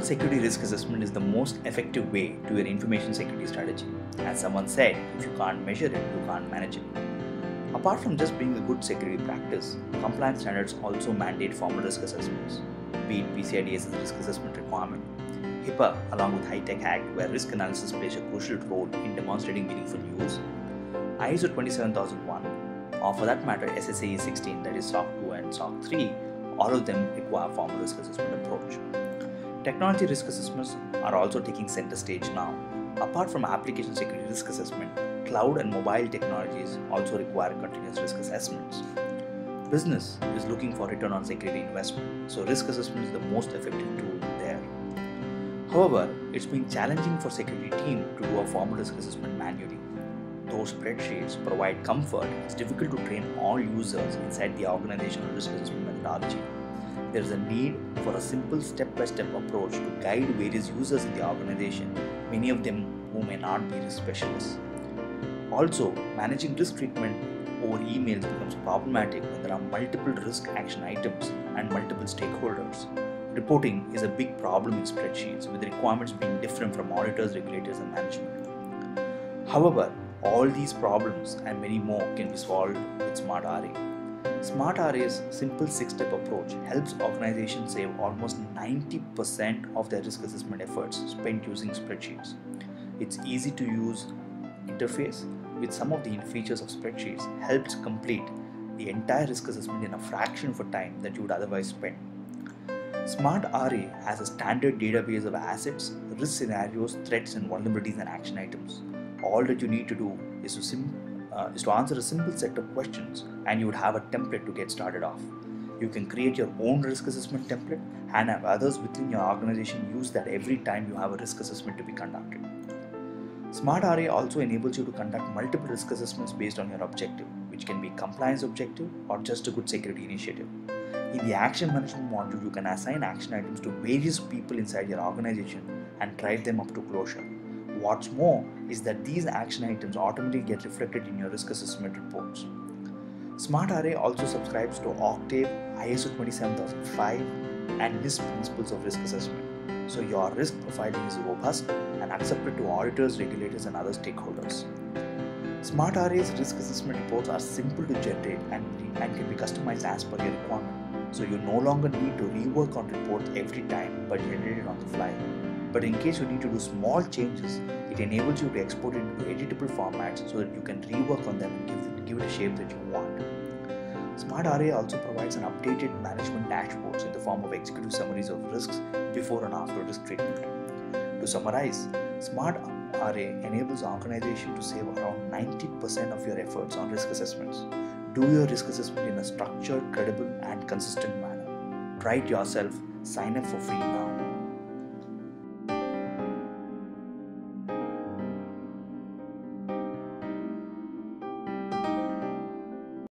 security risk assessment is the most effective way to your information security strategy. As someone said, if you can't measure it, you can't manage it. Apart from just being a good security practice, compliance standards also mandate formal risk assessments, be it PCI DSS risk assessment requirement, HIPAA along with HITECH Act where risk analysis plays a crucial role in demonstrating meaningful use, ISO 27001, or for that matter SSAE 16, that is SOC 2 and SOC 3, all of them require formal risk assessment approach. Technology risk assessments are also taking center stage now. Apart from application security risk assessment, cloud and mobile technologies also require continuous risk assessments. Business is looking for return on security investment, so risk assessment is the most effective tool there. However, it's been challenging for security team to do a formal risk assessment manually. Though spreadsheets provide comfort, it's difficult to train all users inside the organizational risk assessment methodology. There is a need for a simple step-by-step approach to guide various users in the organization, many of them who may not be risk specialists. Also, managing risk treatment over emails becomes problematic when there are multiple risk action items and multiple stakeholders. Reporting is a big problem in spreadsheets, with requirements being different from auditors, regulators, and management. However, all these problems and many more can be solved with Smart RA. Smart RA's simple 6-step approach helps organizations save almost 90% of their risk assessment efforts spent using spreadsheets. Its easy to use interface with some of the features of spreadsheets helps complete the entire risk assessment in a fraction of a time that you would otherwise spend. Smart RA has a standard database of assets, risk scenarios, threats and vulnerabilities and action items. All that you need to do is to answer a simple set of questions and you would have a template to get started off. You can create your own risk assessment template and have others within your organization use that every time you have a risk assessment to be conducted. Smart RA also enables you to conduct multiple risk assessments based on your objective, which can be compliance objective or just a good security initiative. In the action management module, you can assign action items to various people inside your organization and drive them up to closure. What's more is that these action items automatically get reflected in your risk assessment reports. Smart RA also subscribes to Octave, ISO 27005 and NIST principles of risk assessment, so your risk profiling is robust and accepted to auditors, regulators and other stakeholders. Smart RA's risk assessment reports are simple to generate and can be customized as per your requirement, so you no longer need to rework on reports every time but generate it on the fly. But in case you need to do small changes, it enables you to export it into editable formats so that you can rework on them and give it a shape that you want. Smart RA also provides an updated management dashboards in the form of executive summaries of risks before and after risk treatment. To summarize, Smart RA enables organization to save around 90% of your efforts on risk assessments. Do your risk assessment in a structured, credible and consistent manner. Try it yourself. Sign up for free now.